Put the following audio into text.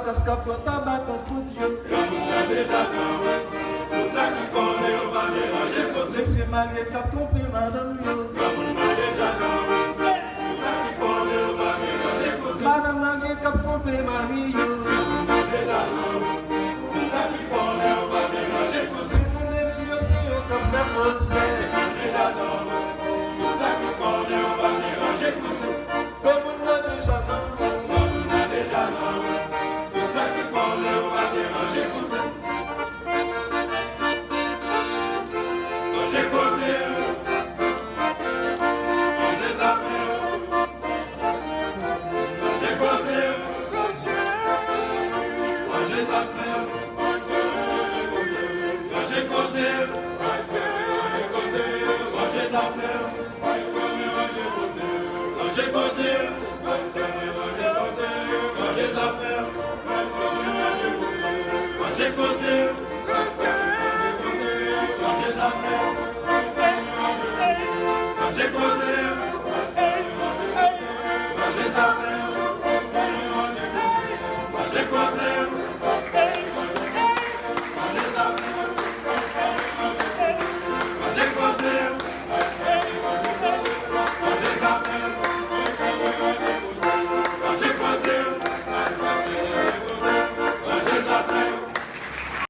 casca planta batom pudio. Ramona déjà non, tout ça qui connaît au bas déranger C'est que c'est marié qu'a trompé madame yo. Ramona déjà non, tout ça qui connaît au bas déranger Madame marié qu'a trompé mari yo. Ramona déjà non, tout ça qui connaît au bas déranger C'est mon ami yo, c'est yo qu'a fait procès. déjà non, tout ça qui connaît au bas déranger Comme on a déjà non. Ramona déjà non, tout ça qui connaît au bas déranger j'ai causé, j'ai affaires, j'ai causé, j'ai affaires, j'ai causé, j'ai affaires.